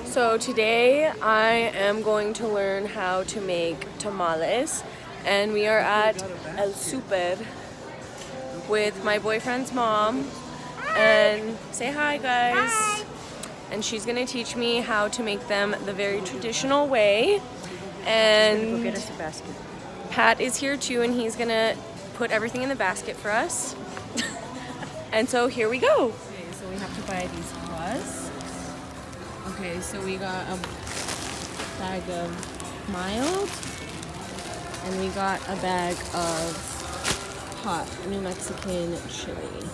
So today I am going to learn how to make tamales, and we are at El Super with my boyfriend's mom. And say hi, guys. Hi. And she's gonna teach me how to make them the very traditional way. And Go get us a basket. Pat is here too, and he's gonna put everything in the basket for us. And so here we go. Okay, so we have to buy these husks. Okay, so we got a bag of mild, and we got a bag of hot New Mexican chili.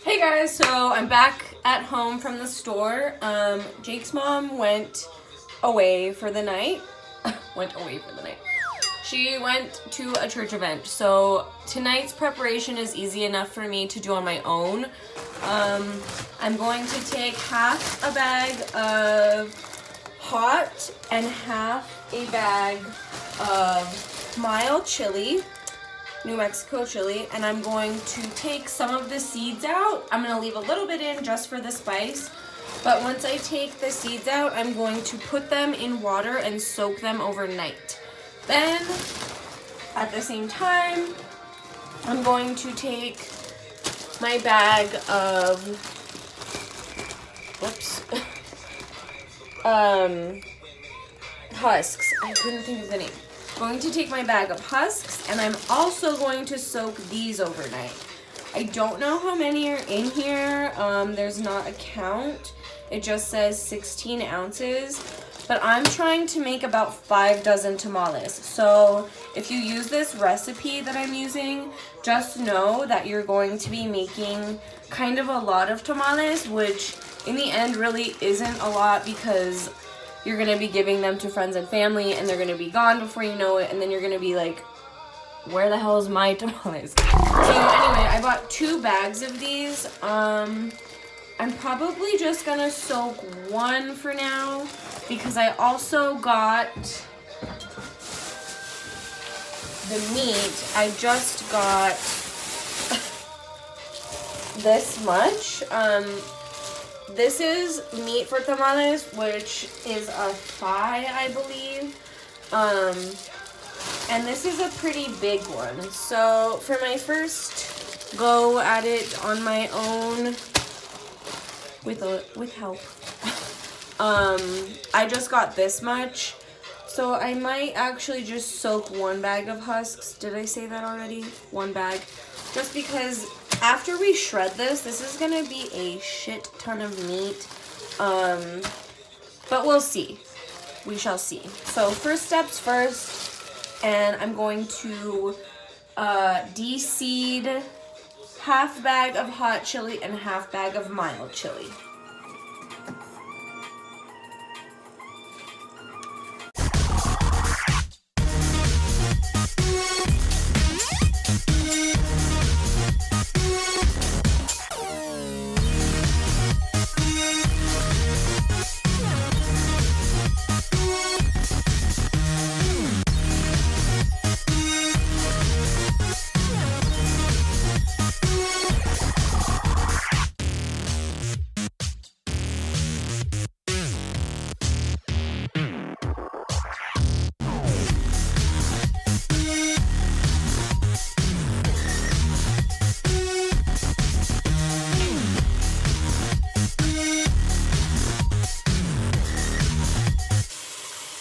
Hey guys, so I'm back at home from the store. Jake's mom went away for the night. She went to a church event. So tonight's preparation is easy enough for me to do on my own. I'm going to take half a bag of hot and half a bag of mild chili. New Mexico chili, and I'm going to take some of the seeds out. I'm going to leave a little bit in just for the spice, but once I take the seeds out, I'm going to put them in water and soak them overnight. Then, at the same time, I'm going to take my bag of, husks. I couldn't think of the name. Going to take my bag of husks, and I'm also going to soak these overnight. I don't know how many are in here. There's not a count. It just says 16 ounces, but I'm trying to make about 5 dozen tamales. So if you use this recipe that I'm using, just know that you're going to be making kind of a lot of tamales, which in the end really isn't a lot because you're going to be giving them to friends and family, and they're going to be gone before you know it, and then you're going to be like, where the hell is my tamales? So anyway, I bought 2 bags of these. I'm probably just going to soak one for now, because I also got the meat. I just got this much. This is meat for tamales, which is a thigh, I believe. And this is a pretty big one. So for my first go at it on my own, with help, I just got this much. So I might actually just soak 1 bag of husks. Did I say that already? 1 bag. Just because after we shred this is gonna be a shit ton of meat. But we'll see. We shall see. So first steps first, and I'm going to de-seed half bag of hot chili and half bag of mild chili.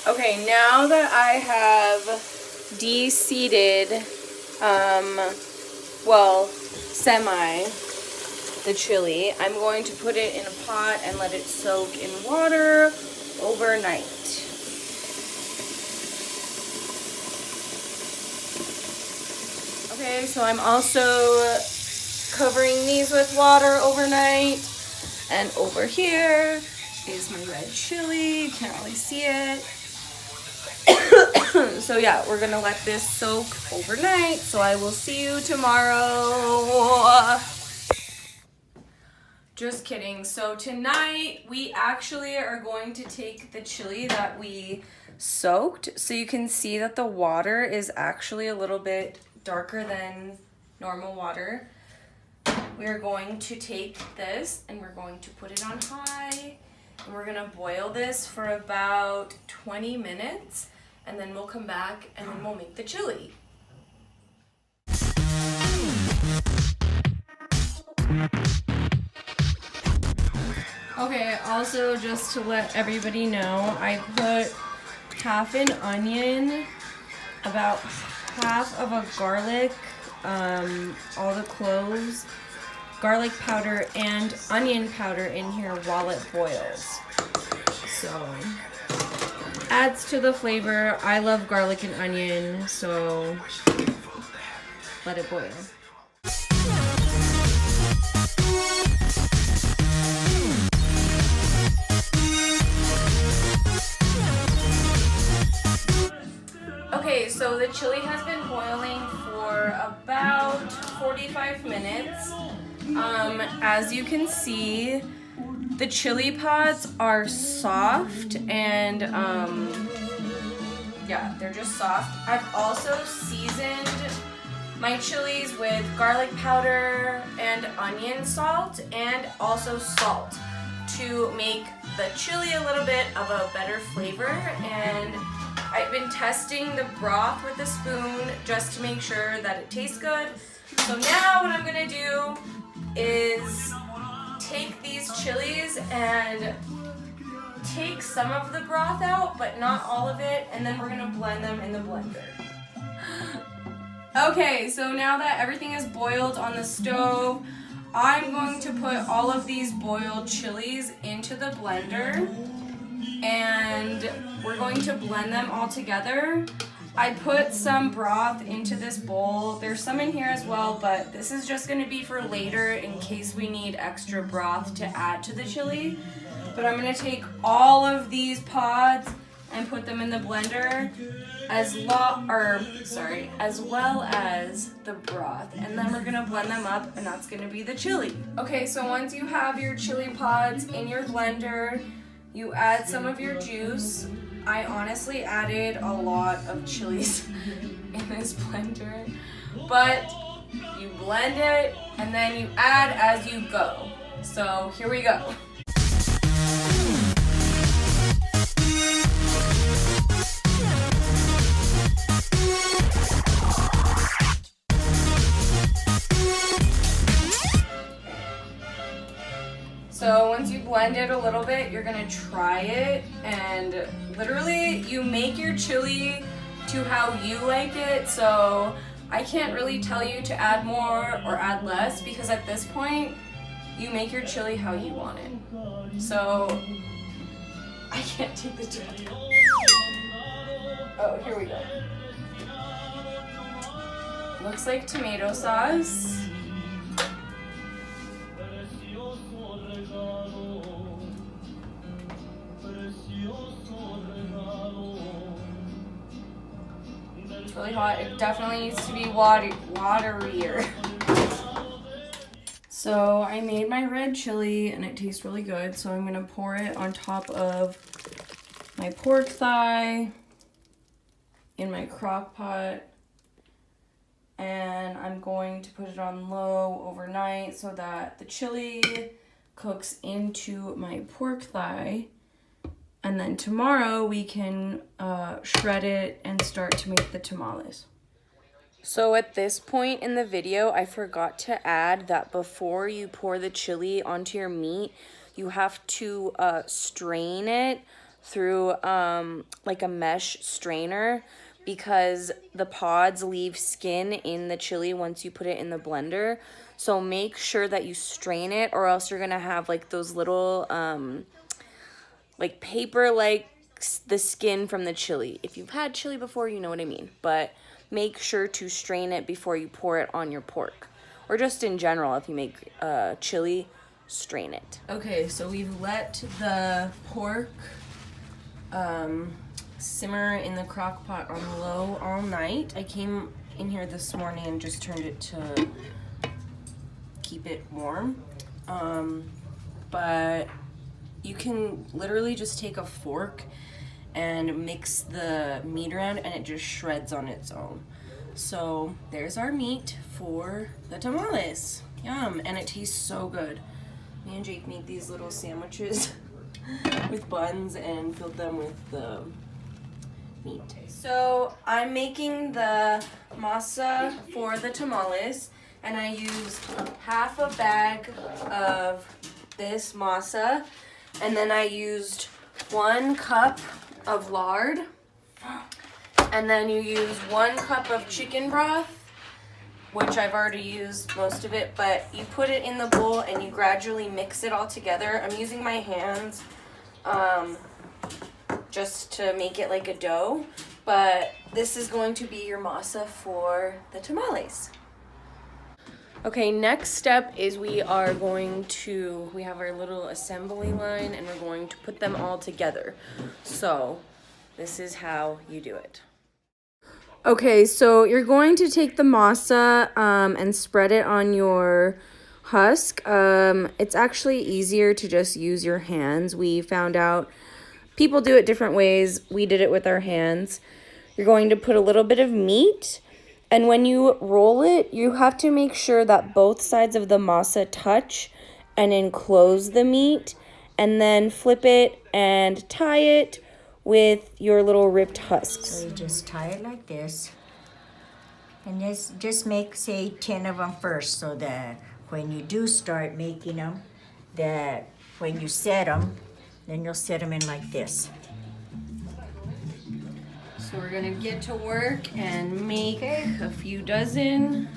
Okay, now that I have de-seeded, semi the chili, I'm going to put it in a pot and let it soak in water overnight. Okay, so I'm also covering these with water overnight. And over here is my red chili. You can't really see it. So yeah, we're gonna let this soak overnight. So I will see you tomorrow. Just kidding. So tonight we actually are going to take the chili that we soaked. So you can see that the water is actually a little bit darker than normal water. We're going to take this and we're going to put it on high. And we're gonna boil this for about 20 minutes. And then we'll come back and then we'll make the chili. Okay, also just to let everybody know, I put half an onion, about half of a garlic, all the cloves, garlic powder, and onion powder in here while it boils. So, adds to the flavor. I love garlic and onion, so let it boil. Okay, so the chili has been boiling for about 45 minutes. As you can see, the chili pods are soft and yeah, they're just soft. I've also seasoned my chilies with garlic powder and onion salt and also salt to make the chili a little bit of a better flavor. And I've been testing the broth with a spoon just to make sure that it tastes good. So now what I'm gonna do is take these chilies and take some of the broth out, but not all of it, and then we're gonna blend them in the blender. Okay, so now that everything is boiled on the stove, I'm going to put all of these boiled chilies into the blender, and we're going to blend them all together. I put some broth into this bowl. There's some in here as well, but this is just gonna be for later in case we need extra broth to add to the chili. But I'm gonna take all of these pods and put them in the blender as well as the broth. And then we're gonna blend them up and that's gonna be the chili. Okay, so once you have your chili pods in your blender, you add some of your juice. I honestly added a lot of chilies in this blender, but you blend it and then you add as you go. So here we go. So once you blend it a little bit, you're gonna try it, and literally you make your chili to how you like it. So I can't really tell you to add more or add less because at this point, you make your chili how you want it. So I can't take the chili. Oh, here we go. Looks like tomato sauce. It's really hot. It definitely needs to be waterier. So I made my red chili and it tastes really good. So I'm gonna pour it on top of my pork thigh in my crock pot. And I'm going to put it on low overnight so that the chili cooks into my pork thigh. And then tomorrow we can shred it and start to make the tamales. So at this point in the video, I forgot to add that before you pour the chili onto your meat, you have to strain it through like a mesh strainer because the pods leave skin in the chili once you put it in the blender. So make sure that you strain it or else you're gonna have like those little like paper like the skin from the chili. If you've had chili before, you know what I mean. But make sure to strain it before you pour it on your pork. Or just in general, if you make chili, strain it. Okay, so we've let the pork simmer in the crock pot on low all night. I came in here this morning and just turned it to keep it warm. But you can literally just take a fork and mix the meat around and it just shreds on its own. So there's our meat for the tamales. Yum, and it tastes so good. Me and Jake made these little sandwiches with buns and filled them with the meat. So I'm making the masa for the tamales, and I used half a bag of this masa, and then I used 1 cup of lard, and then you use 1 cup of chicken broth, which I've already used most of it, but you put it in the bowl and you gradually mix it all together. I'm using my hands just to make it like a dough, but this is going to be your masa for the tamales. Okay, next step is we have our little assembly line and we're going to put them all together. So this is how you do it. Okay, so you're going to take the masa and spread it on your husk. It's actually easier to just use your hands. We found out people do it different ways. We did it with our hands. You're going to put a little bit of meat, and when you roll it, you have to make sure that both sides of the masa touch and enclose the meat, and then flip it and tie it with your little ripped husks. So you just tie it like this, and just make, say, 10 of them first, so that when you do start making them, that when you set them, then you'll set them in like this. So we're gonna get to work and make a few dozen,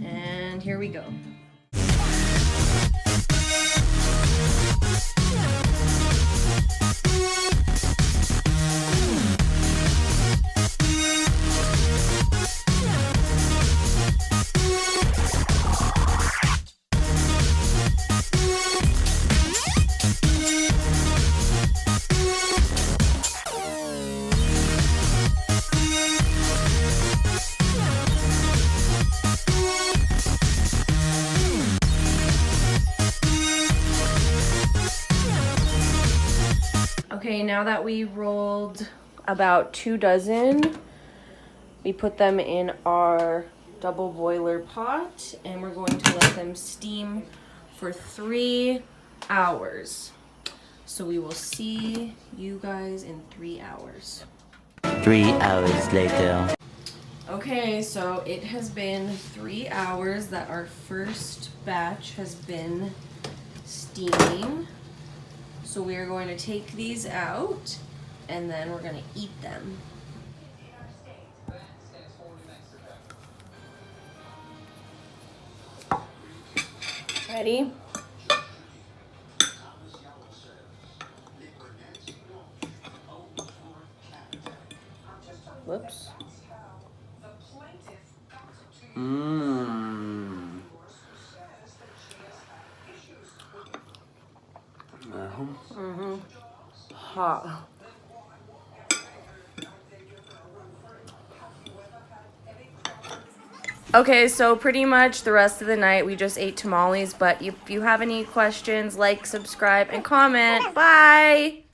and here we go. Okay, now that we rolled about 2 dozen, we put them in our double boiler pot and we're going to let them steam for 3 hours. So we will see you guys in 3 hours. 3 hours later. Okay, so it has been 3 hours that our first batch has been steaming. So we are going to take these out and then we're going to eat them. Ready? Whoops. Hot. Okay, so pretty much the rest of the night we just ate tamales, but if you have any questions, like, subscribe, and comment. Bye!